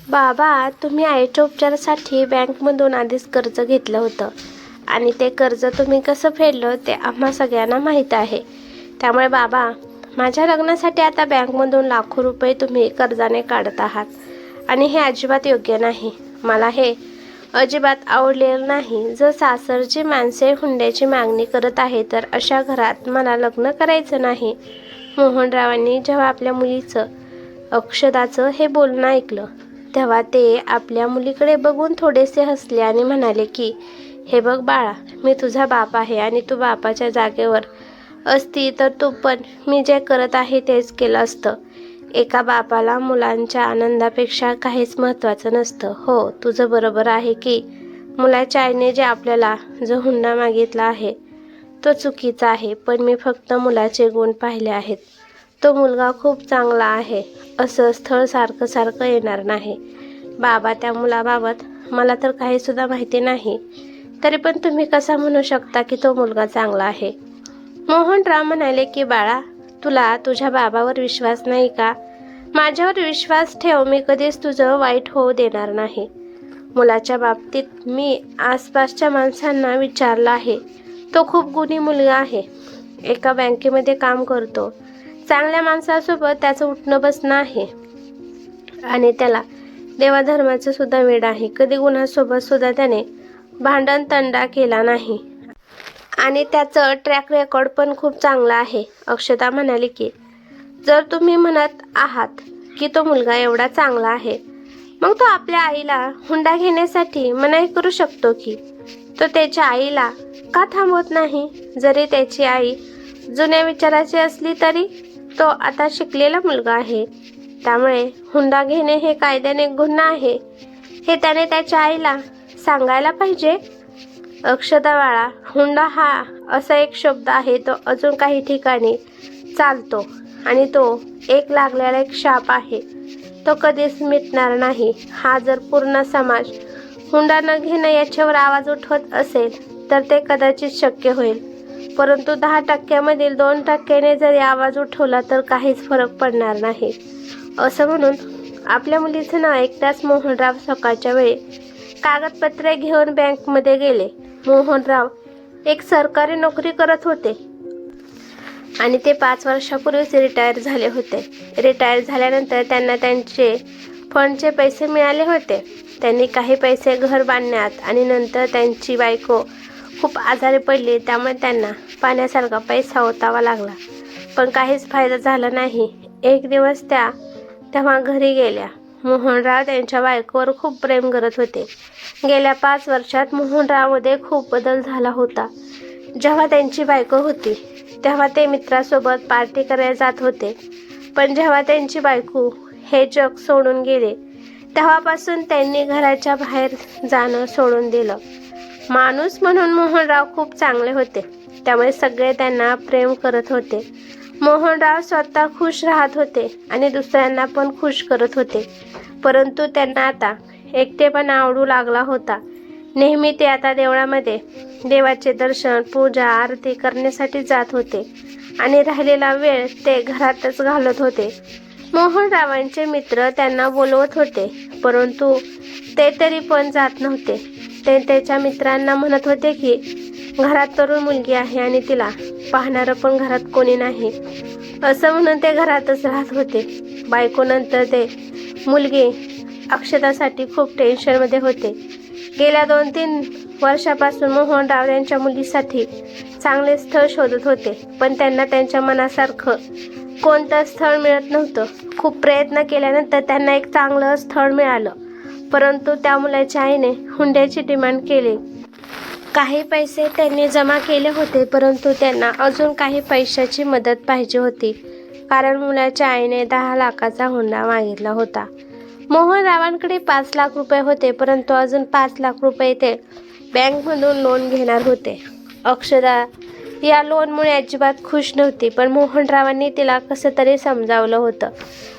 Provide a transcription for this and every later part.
बाबा, तुम्ही आईच्या उपचारासाठी बँकमधून आधीच कर्ज घेतलं होतं आणि ते कर्ज तुम्ही कसं फेडलं ते आम्हा सगळ्यांना माहीत आहे. त्यामुळे बाबा, माझ्या लग्नासाठी आता बँकमधून लाखो रुपये तुम्ही कर्जाने काढत आहात आणि हे अजिबात योग्य नाही. मला हे अजिबात आवडलेलं नाही. जर सासरची माणसे हुंड्याची मागणी करत आहे तर अशा घरात मला लग्न करायचं नाही. मोहनरावांनी जेव्हा आपल्या मुलीचं अक्षदाचं हे बोलणं ऐकलं तेव्हा ते आपल्या मुलीकडे बघून थोडेसे हसले आणि म्हणाले की, हे बघ बाळा, मी तुझा बाप आहे आणि तू बापाच्या जागेवर असती तर तू पण मी जे करत आहे तेच केलं असतं. एका बापाला मुलांच्या आनंदापेक्षा काहीच महत्त्वाचं नसतं. हो, तुझं बरोबर आहे की मुलाच्या आईने जे आपल्याला जो हुंडा मागितला आहे तो चुकीचा आहे, पण मी फक्त मुलाचे गुण पाहिले आहेत. तो मुलगा खूप चांगला आहे. असं स्थळ सारखं सारखं येणार नाही. बाबा, त्या मुलाबाबत मला तर काहीसुद्धा माहिती नाही, तरी पण तुम्ही कसा म्हणू शकता की तो मुलगा चांगला आहे? मोहनराव म्हणाले की, बाळा, तुला तुझ्या बाबावर विश्वास नाही का? माझ्यावर विश्वास ठेव, मी कधीच तुझं वाईट होऊ देणार नाही. मुलाच्या बाबतीत मी आसपासच्या माणसांना विचारलं आहे. तो खूप गुणी मुलगा आहे. एका बँकेमध्ये काम करतो. चांगल्या माणसासोबत त्याचं उठणं बसणं आहे आणि त्याला देवाधर्माचं सुद्धा वेड आहे. कधी गुणासोबत सुद्धा त्याने भांडण तंडा केला नाही आणि त्याचं ट्रॅक रेकॉर्ड पण खूप चांगलं आहे. अक्षता म्हणाली की, जर तुम्ही म्हणत आहात की तो मुलगा एवढा चांगला आहे, मग तो आपल्या आईला हुंडा घेण्यासाठी मनाई करू शकतो की? तो त्याच्या आईला का थांबवत नाही? जरी त्याची आई जुन्या विचाराची असली तरी तो आता शिकलेला मुलगा आहे. त्यामुळे हुंडा घेणे हे कायद्याने गुन्हा आहे हे त्याने त्याच्या आईला सांगायला पाहिजे. अक्षता बाळा, हुंडा हा असा एक शब्द आहे, तो अजून काही ठिकाणी चालतो आणि तो एक लागलेला एक शाप आहे. तो कधीच मिटणार नाही. हा जर पूर्ण समाज हुंडा न घेणं याच्यावर आवाज उठवत असेल तर ते कदाचित शक्य होईल, परंतु 10%मधील 2%ने जरी आवाज उठवला तर काहीच फरक पडणार नाही. असं म्हणून आपल्या मुलीचं न ऐकताच मोहनराव सकाळच्या वेळी कागदपत्रे घेऊन बँकमध्ये गेले. मोहनराव एक सरकारी नोकरी करत होते आणि ते 5 वर्षापूर्वीच रिटायर झाले होते. रिटायर झाल्यानंतर त्यांना त्यांचे फंडचे पैसे मिळाले होते. त्यांनी काही पैसे घर बांधण्यात आणि नंतर त्यांची बायको खूप आजारी पडली, त्यामुळे त्यांना पाण्यासारखा पैसा ओतावा लागला, पण काहीच फायदा झाला नाही. एक दिवस त्या तेव्हा घरी गेल्या. मोहनराव त्यांच्या बायकोवर खूप प्रेम करत होते. गेल्या 5 वर्षात मोहनरावमध्ये खूप बदल झाला होता. जेव्हा त्यांची बायको होती तेव्हा ते मित्रासोबत पार्टी करायला जात होते, पण जेव्हा त्यांची बायको हे जग सोडून गेले तेव्हापासून त्यांनी घराच्या बाहेर जाणं सोडून दिलं. माणूस म्हणून मोहनराव खूप चांगले होते, त्यामुळे सगळे त्यांना प्रेम करत होते. मोहनराव स्वतः खुश राहत होते आणि दुसऱ्यांना पण खुश करत होते, परंतु त्यांना आता एकटेपणा आवडू लागला होता. नेहमी ते आता देवळामध्ये देवाचे दर्शन, पूजा, आरती करण्यासाठी जात होते आणि राहिलेला वेळ ते घरातच घालवत होते. मोहनरावांचे मित्र त्यांना बोलवत होते, परंतु ते तरी पण जात नव्हते. ते त्याच्या मित्रांना म्हणत होते की घरात तरुण मुलगी आहे आणि तिला पाहणारं पण घरात कोणी नाही, असं म्हणून ते घरातच राहत होते. बायकोनंतर ते मुलगी अक्षतासाठी खूप टेन्शनमध्ये होते. गेल्या 2-3 वर्षापासून मोहनराव त्यांच्या मुलीसाठी चांगले स्थळ शोधत होते, पण त्यांना त्यांच्या मनासारखं कोणतं स्थळ मिळत नव्हतं. खूप प्रयत्न केल्यानंतर त्यांना एक चांगलं स्थळ मिळालं, परंतु त्या मुलाच्या आईने हुंड्याची डिमांड केली. काही पैसे त्यांनी जमा केले होते, परंतु त्यांना अजून काही पैशाची मदत पाहिजे होती, कारण मुलाच्या आईने 10 लाखाचा हुंडा मागितला होता. मोहनरावांकडे 5 लाख रुपये होते, परंतु अजून 5 लाख रुपये ते बँकमधून लोन घेणार होते. अक्षदा या लोनमुळे अजिबात खुश नव्हती, पण मोहनरावांनी तिला कसं तरी समजावलं होतं.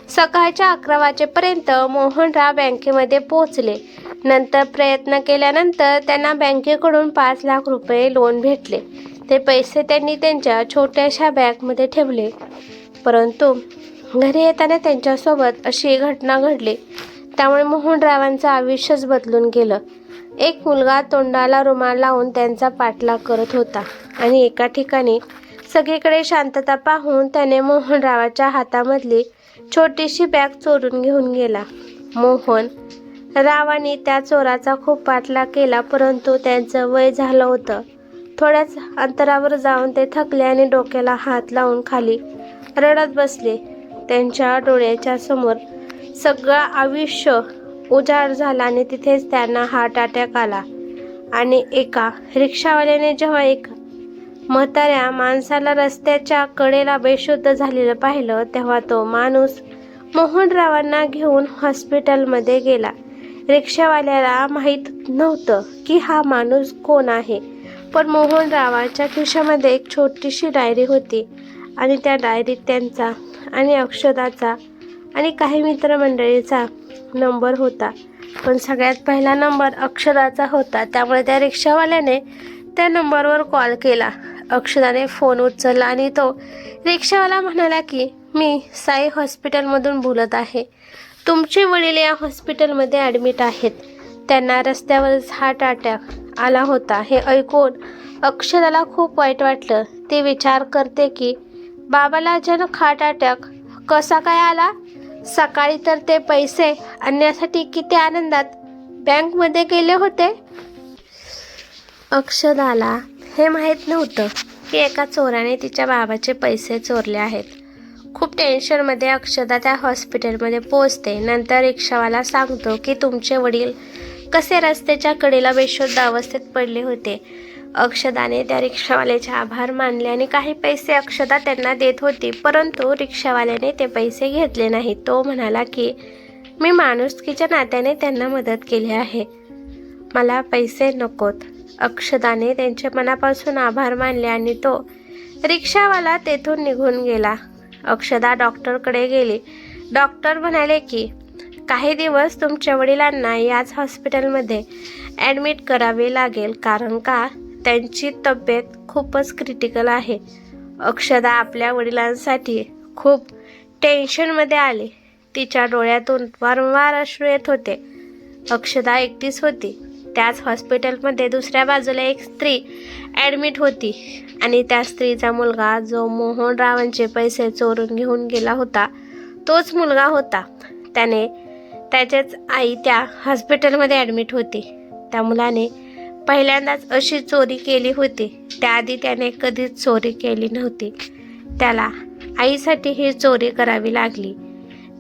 सकाळच्या 11 वाजेपर्यंत मोहनराव बँकेमध्ये पोहोचले. नंतर प्रयत्न केल्यानंतर त्यांना बँकेकडून 5 लाख रुपये लोन भेटले. ते पैसे त्यांनी त्यांच्या छोट्याशा बॅगमध्ये ठेवले, परंतु घरी येताना त्यांच्यासोबत अशी घटना घडली. त्यामुळे मोहनरावांचं आयुष्यच बदलून गेलं. एक मुलगा तोंडाला रुमाल लावून त्यांचा पाठलाग करत होता आणि एका ठिकाणी सगळीकडे शांतता पाहून त्याने मोहनरावाच्या हातामधली छोटीशी बॅग चोरून घेऊन गेला. मोहन रावांनी त्या चोराचा खूप पाठलाग केला, परंतु त्यांचं वय झालं होतं. थोड्याच अंतरावर जाऊन ते थकले आणि डोक्याला हात लावून खाली रडत बसले. त्यांच्या डोळ्याच्या समोर सगळं आयुष्य उजाड झाला आणि तिथेच त्यांना हार्ट अटॅक आला. आणि एका रिक्षावाल्याने जेव्हा एक म्हाताऱ्या माणसाला रस्त्याच्या कडेला बेशुद्ध झालेलं पाहिलं, तेव्हा तो माणूस मोहनरावांना घेऊन हॉस्पिटलमध्ये गेला. रिक्षावाल्याला माहीत नव्हतं की हा माणूस कोण आहे, पण मोहनरावांच्या खिशामध्ये एक छोटीशी डायरी होती आणि त्या डायरीत त्यांचा आणि अक्षदाचा आणि काही मित्रमंडळीचा नंबर होता. पण सगळ्यात पहिला नंबर अक्षदाचा होता. त्यामुळे त्या रिक्षावाल्याने त्या नंबरवर कॉल केला. अक्षदाने फोन उचलला आणि तो रिक्षावाला म्हणाला की मी साई हॉस्पिटलमधून बोलत आहे. तुमचे वडील या हॉस्पिटलमध्ये ॲडमिट आहेत. त्यांना रस्त्यावरच हार्ट अटॅक आला होता. हे ऐकून अक्षदाला खूप वाईट वाटलं. ती विचार करते की बाबाला अचानक हार्ट अटॅक कसा काय आला. सकाळी तर ते पैसे आणण्यासाठी किती आनंदात बँकमध्ये गेले होते. अक्षदाला हे माहीत नव्हतं की एका चोराने तिच्या बाबाचे पैसे चोरले आहेत. खूप टेन्शनमध्ये अक्षदा त्या हॉस्पिटलमध्ये पोहोचते. नंतर रिक्षावाला सांगतो की तुमचे वडील कसे रस्त्याच्या कडेला बेशुद्ध अवस्थेत पडले होते. अक्षदाने त्या रिक्षावाल्याचे आभार मानले आणि काही पैसे अक्षदा त्यांना देत होती, परंतु रिक्षावाल्याने ते पैसे घेतले नाहीत. तो म्हणाला की मी माणुसकीच्या नात्याने त्यांना मदत केली आहे, मला पैसे नकोत. अक्षदाने त्यांच्या मनापासून आभार मानले आणि तो रिक्षावाला तेथून निघून गेला. अक्षदा डॉक्टरकडे गेली. डॉक्टर म्हणाले की काही दिवस तुमच्या वडिलांना याच हॉस्पिटलमध्ये ॲडमिट करावे लागेल, कारण का त्यांची तब्येत खूपच क्रिटिकल आहे. अक्षदा आपल्या वडिलांसाठी खूप टेन्शनमध्ये आली. तिच्या डोळ्यातून वारंवार अश्रू येत होते. अक्षदा एकटीच होती. त्याच हॉस्पिटलमध्ये दुसऱ्या बाजूला एक स्त्री ॲडमिट होती आणि त्या स्त्रीचा मुलगा जो मोहनरावांचे पैसे चोरून घेऊन गेला होता तोच मुलगा होता. त्याचेच आई त्या हॉस्पिटलमध्ये ॲडमिट होती. त्या मुलाने पहिल्यांदाच अशी चोरी केली होती. त्याआधी त्याने कधीच चोरी केली नव्हती. त्याला आईसाठी ही चोरी करावी लागली.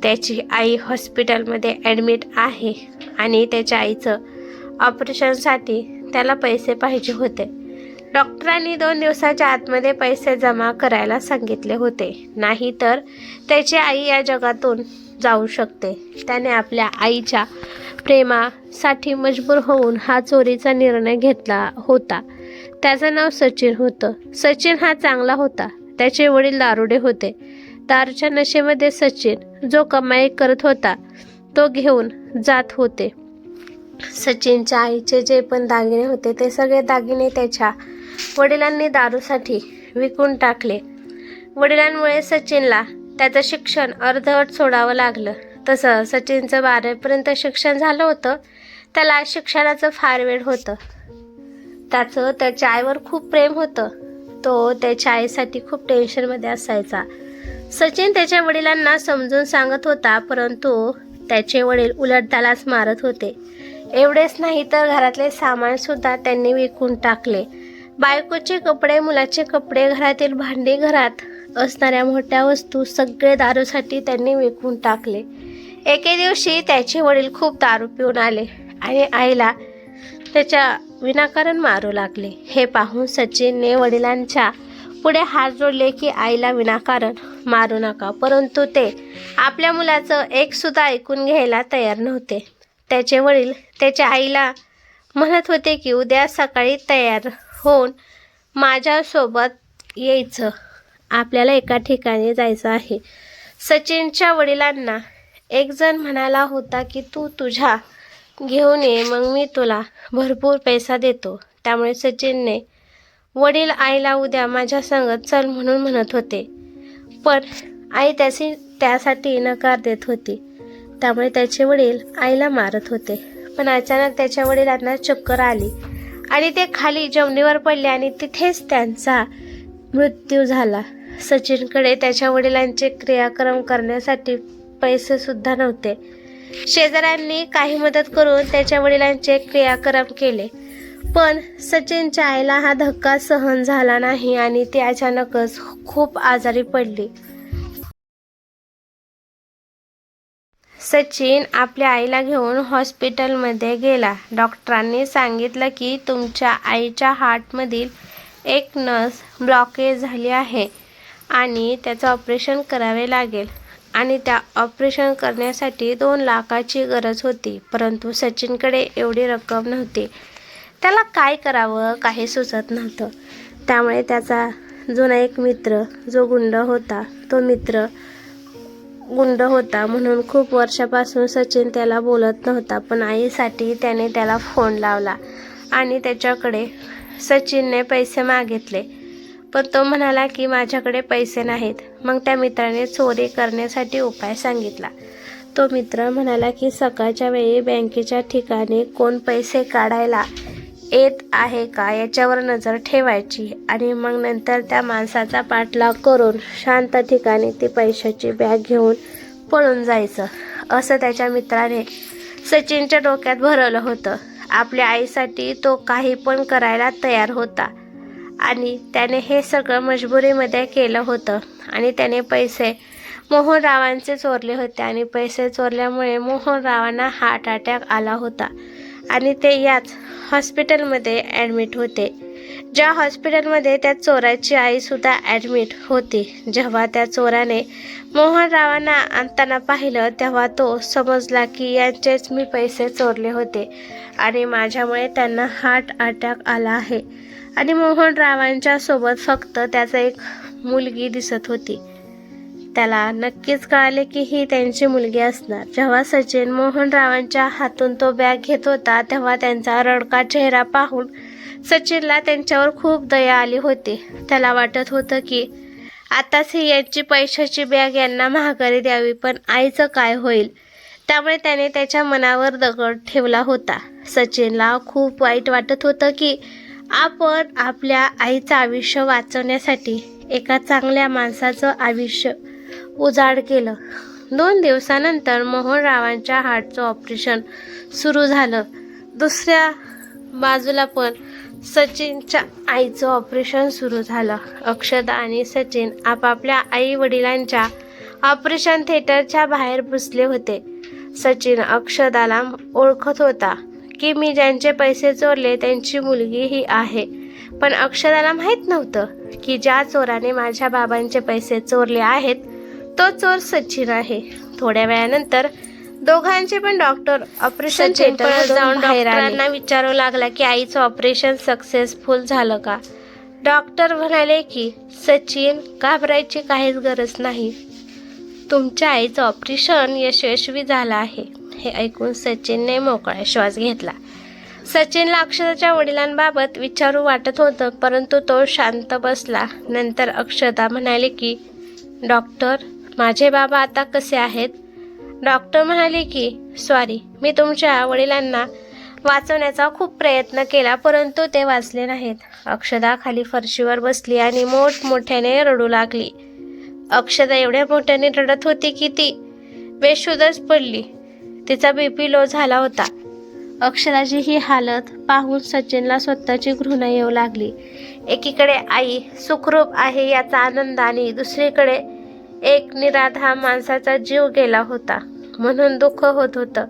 त्याची आई हॉस्पिटलमध्ये ॲडमिट आहे आणि त्याच्या आईचं ऑपरेशनसाठी त्याला पैसे पाहिजे होते. डॉक्टरांनी 2 दिवसाच्या आतमध्ये पैसे जमा करायला सांगितले होते, नाही तर त्याची आई या जगातून जाऊ शकते. त्याने आपल्या आईच्या प्रेमासाठी मजबूर होऊन हा चोरीचा निर्णय घेतला होता. त्याचं नाव सचिन होतं. सचिन हा चांगला होता. त्याचे वडील दारुडे होते. दारूच्या नशेमध्ये सचिन जो कमाई करत होता तो घेऊन जात होते. सचिनच्या आईचे जे पण दागिने होते ते सगळे दागिने त्याच्या वडिलांनी दारूसाठी विकून टाकले. वडिलांमुळे सचिनला त्याचं शिक्षण अर्धवट सोडावं लागलं. तसं सचिनचं 12वीपर्यंत शिक्षण झालं होतं. त्याला शिक्षणाचं फार वेळ होतं. त्याचं त्याच्या आईवर खूप प्रेम होतं. तो त्याच्या आईसाठी खूप टेन्शनमध्ये असायचा. सचिन त्याच्या वडिलांना समजून सांगत होता, परंतु त्याचे वडील उलट त्यालाच मारत होते. एवढेच नाही तर घरातले सामानसुद्धा त्यांनी विकून टाकले. बायकोचे कपडे, मुलाचे कपडे, घरातील भांडी, घरात असणाऱ्या मोठ्या वस्तू सगळे दारूसाठी त्यांनी विकून टाकले. एके दिवशी त्याचे वडील खूप दारू पिऊन आले आणि आईला त्याच्या विनाकारण मारू लागले. हे पाहून सचिनने वडिलांच्या पुढे हात जोडले की आईला विनाकारण मारू नका, परंतु ते आपल्या मुलाचं एकसुद्धा ऐकून घ्यायला तयार नव्हते. त्याचे वडील त्याच्या आईला म्हणत होते की उद्या सकाळी तयार होऊन माझ्यासोबत यायचं, आपल्याला एका ठिकाणी जायचं आहे. सचिनच्या वडिलांना एक जण म्हणाला होता की तू तुझ्या घेऊन ये, मग मी तुला भरपूर पैसा देतो. त्यामुळे सचिनने वडील आईला उद्या माझ्या संगत चल म्हणून म्हणत होते, पण आई त्यासाठी नकार देत होती. त्यामुळे त्याचे वडील आईला मारत होते. पण अचानक त्याच्या वडिलांना चक्कर आली आणि ते खाली जमिनीवर पडले आणि तिथेच त्यांचा मृत्यू झाला. सचिनकडे त्याच्या वडिलांचे क्रियाक्रम करण्यासाठी पैसे सुद्धा नव्हते. शेजाऱ्यांनी काही मदत करून त्याच्या वडिलांचे क्रियाक्रम केले, पण सचिनच्या आईला हा धक्का सहन झाला नाही आणि ती अचानकच खूप आजारी पडली. सचिन आपल्या आईला घेऊन हॉस्पिटलमध्ये गेला. डॉक्टरांनी सांगितलं की तुमच्या आईच्या हार्टमधील एक नस ब्लॉकेज झाली आहे आणि त्याचं ऑपरेशन करावे लागेल आणि त्या ऑपरेशन करण्यासाठी 2 लाखाची गरज होती. परंतु सचिनकडे एवढी रक्कम नव्हती. त्याला काय करावं काही सुचत नव्हतं. त्यामुळे त्याचा जुना एक मित्र जो गुंड होता म्हणून खूप वर्षापासून सचिन त्याला बोलत नव्हता. पण आईसाठी त्याने त्याला फोन लावला आणि त्याच्याकडे सचिनने पैसे मागितले, पण तो म्हणाला की माझ्याकडे पैसे नाहीत. मग त्या मित्राने चोरी करण्यासाठी उपाय सांगितला. तो मित्र म्हणाला की सकाळच्या वेळी बँकेच्या ठिकाणी कोण पैसे काढायला येत आहे का याच्यावर नजर ठेवायची आणि मग नंतर त्या माणसाचा पाठलाग करून शांत ठिकाणी ती पैशाची बॅग घेऊन पळून जायचं, असं त्याच्या मित्राने सचिनच्या डोक्यात भरवलं होतं. आपल्या आईसाठी तो काही पण करायला तयार होता आणि त्याने हे सगळं मजबुरीमध्ये केलं होतं. आणि त्याने पैसे मोहनरावांचे चोरले होते आणि पैसे चोरल्यामुळे मोहनरावांना हार्ट अटॅक आला होता आणि ते याच हॉस्पिटलमध्ये ॲडमिट होते, ज्या हॉस्पिटलमध्ये त्या चोराची आईसुद्धा ॲडमिट होती. जेव्हा त्या चोराने मोहनरावांना आणताना पाहिलं तेव्हा तो समजला की यांचेच मी पैसे चोरले होते आणि माझ्यामुळे त्यांना हार्ट अटॅक आला आहे. आणि मोहनरावांच्या सोबत फक्त त्याचा एक मुलगी दिसत होती. त्याला नक्कीच कळाले की ही त्यांची मुलगी असणार. जेव्हा सचिन मोहनरावांच्या हातून तो बॅग घेत होता तेव्हा त्यांचा रडका चेहरा पाहून सचिनला त्यांच्यावर खूप दया आली होती. त्याला वाटत होतं की आताच ही यांची पैशाची बॅग यांना महागारी द्यावी, पण आईचं काय होईल. त्यामुळे त्याने त्याच्या मनावर दगड ठेवला होता. सचिनला खूप वाईट वाटत होतं की आपण आपल्या आईचं आयुष्य वाचवण्यासाठी एका चांगल्या माणसाचं आयुष्य उजाड केलं. 2 दिवसानंतर मोहनरावांच्या हार्टचं ऑपरेशन सुरू झालं. दुसऱ्या बाजूला पण सचिनच्या आईचं ऑपरेशन सुरू झालं. अक्षदा आणि सचिन आपापल्या आई वडिलांच्या ऑपरेशन थिएटरच्या बाहेर बसले होते. सचिन अक्षदाला ओळखत होता की मी ज्यांचे पैसे चोरले त्यांची मुलगी ही आहे, पण अक्षदाला माहीत नव्हतं की ज्या चोराने माझ्या बाबांचे पैसे चोरले आहेत तो चोर सचिन आहे. थोड्या वेळानंतर दोघांचे पण डॉक्टर ऑपरेशन थिएटरवर जाऊन डॉक्टरांना विचारू लागला की आईचं ऑपरेशन सक्सेसफुल झालं का. डॉक्टर म्हणाले की सचिन घाबरायची काहीच गरज नाही, तुमच्या आईचं ऑपरेशन यशस्वी झालं आहे. हे ऐकून सचिनने मोकळा श्वास घेतला. सचिनला अक्षदाच्या वडिलांबाबत विचारू वाटत होतं, परंतु तो शांत बसला. नंतर अक्षदा म्हणाले की डॉक्टर, माझे बाबा आता कसे आहेत. डॉक्टर म्हणाले की सॉरी, मी तुमच्या वडिलांना वाचवण्याचा खूप प्रयत्न केला परंतु ते वाचले नाहीत. अक्षदा खाली फरशीवर बसली आणि मोठमोठ्याने रडू लागली. अक्षदा एवढ्या मोठ्याने रडत होती की ती बेशुद्धच पडली. तिचा BP लो झाला होता. अक्षदाची ही हालत पाहून सचिनला स्वतःची घृणा येऊ लागली. एकीकडे आई सुखरूप आहे याचा आनंद आणि दुसरीकडे एक निराधार माणसाचा जीव गेला होता म्हणून दुःख होत होतं.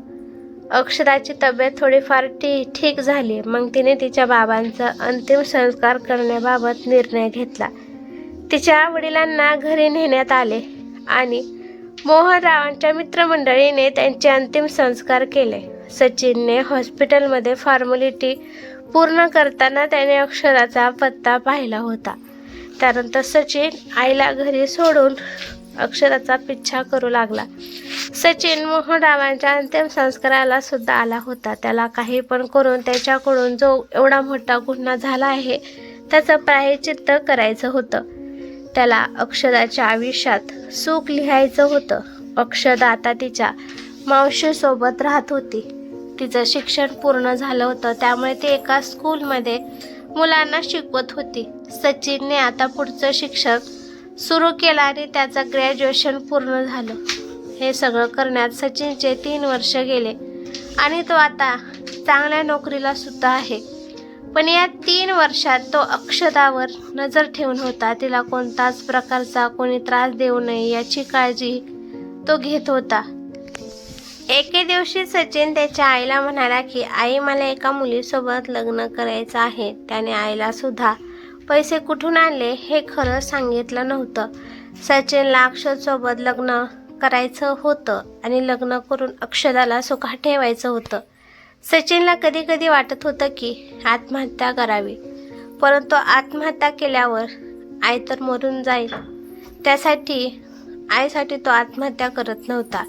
अक्षदाची तब्येत थोडीफार ठीक झाली. मग तिने तिच्या बाबांचा अंतिम संस्कार करण्याबाबत निर्णय घेतला. तिच्या वडिलांना घरी नेण्यात आले आणि मोहनरावांच्या मित्रमंडळीने त्यांचे अंतिम संस्कार केले. सचिनने हॉस्पिटलमध्ये फॉर्मॅलिटी पूर्ण करताना त्याने अक्षदाचा पत्ता पाहिला होता. त्यानंतर सचिन आईला घरी सोडून अक्षदाचा पिच्छा करू लागला. सचिन मोहनरावांच्या अंतिम संस्काराला सुद्धा आला होता. त्याला काही पण करून त्याच्याकडून जो एवढा मोठा गुन्हा झाला आहे त्याचं प्रायश्चित्त करायचं होतं. त्याला अक्षदाच्या आयुष्यात सुख लिहायचं होतं. अक्षदा आता तिच्या मावशीसोबत राहत होती. तिचं शिक्षण पूर्ण झालं होतं, त्यामुळे ती एका स्कूलमध्ये मुलांना शिकवत होती. सचिनने आता पुढचं शिक्षण सुरू केलं आणि त्याचं ग्रॅज्युएशन पूर्ण झालं. हे सगळं करण्यात सचिनचे 3 वर्ष गेले आणि तो आता चांगल्या नोकरीला सुद्धा आहे. पण या 3 वर्षात तो अक्षदावर नजर ठेवून होता. तिला कोणताच प्रकारचा कोणी त्रास देऊ नये याची काळजी तो घेत होता. एके दिवशी सचिन त्याच्या आईला म्हणाला की आई, मला एका मुलीसोबत लग्न करायचं आहे. त्याने आईला सुद्धा पैसे कुठून आणले हे खरं सांगितलं नव्हतं. सचिनला अक्षदसोबत लग्न करायचं होतं आणि लग्न करून अक्षदाला सुखात ठेवायचं होतं. सचिनला कधी कधी वाटत होतं की आत्महत्या करावी, परंतु आत्महत्या केल्यावर आई तर मरून जाईल. आईसाठी तो आत्महत्या करत नव्हता.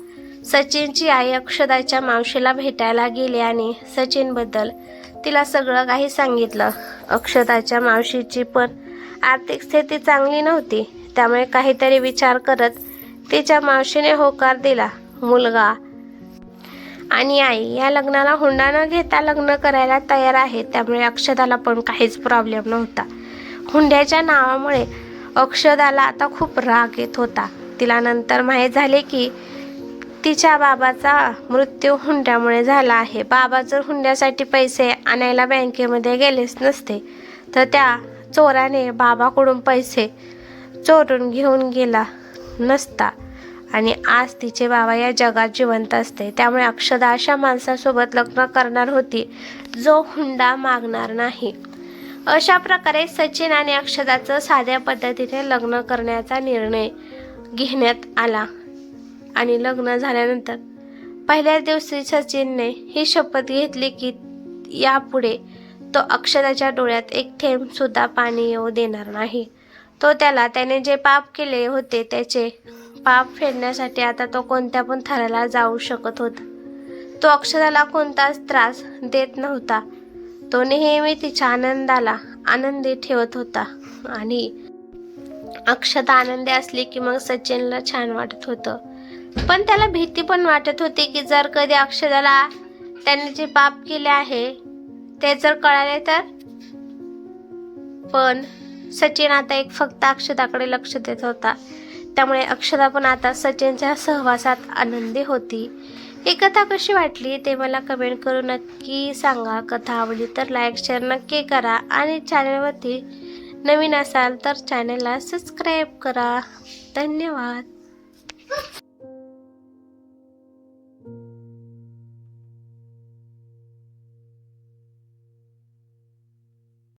सचिनची आई अक्षदाच्या मावशीला भेटायला गेली आणि सचिनबद्दल तिला सगळं काही सांगितलं. अक्षदाच्या मावशीची पण आर्थिक स्थिती चांगली नव्हती, त्यामुळे काहीतरी विचार करत तिच्या मावशीने होकार दिला. मुलगा आणि आई या लग्नाला हुंडा न घेता लग्न करायला तयार आहे, त्यामुळे अक्षदाला पण काहीच प्रॉब्लेम नव्हता. हुंड्याच्या नावामुळे अक्षदाला आता खूप राग येत होता. तिला नंतर माहीत झाले की तिच्या बाबाचा मृत्यू हुंड्यामुळे झाला आहे. बाबा जर हुंड्यासाठी पैसे आणायला बँकेमध्ये गेलेच नसते, तर त्या चोराने बाबाकडून पैसे चोरून घेऊन गेला नसता आणि आज तिचे बाबा या जगात जिवंत असते. त्यामुळे अक्षदा अशा माणसासोबत लग्न करणार होती जो हुंडा मागणार नाही. अशा प्रकारे सचिन आणि अक्षदाचं साध्या पद्धतीने लग्न करण्याचा निर्णय घेण्यात आला आणि लग्न झाल्यानंतर पहिल्याच दिवशी सचिनने ही शपथ घेतली की यापुढे तो अक्षदाच्या डोळ्यात एक थेंब सुद्धा पाणी येऊ देणार नाही. त्याने जे पाप केले होते त्याचे पाप फेडण्यासाठी आता तो कोणत्या पण थराला जाऊ शकत होता. तो अक्षदाला कोणताच त्रास देत नव्हता. तो नेहमी तिच्या आनंदाला आनंदी ठेवत होता आणि अक्षदा आनंदी असली की मग सचिनला छान वाटत होतं. पण त्याला भीती पण वाटत होती की जर कधी अक्षदाला त्याने जे पाप केले आहे ते जर कळाले तर. पण सचिन आता फक्त अक्षदाकडे लक्ष देत होता, त्यामुळे अक्षदा पण आता सचिनच्या सहवासात आनंदी होती. ही कथा कशी वाटली ते मला कमेंट करून नक्की सांगा. कथा आवडली तर लाईक शेअर नक्की करा आणि चॅनलवरती नवीन असाल तर चॅनलला सबस्क्राईब करा. धन्यवाद.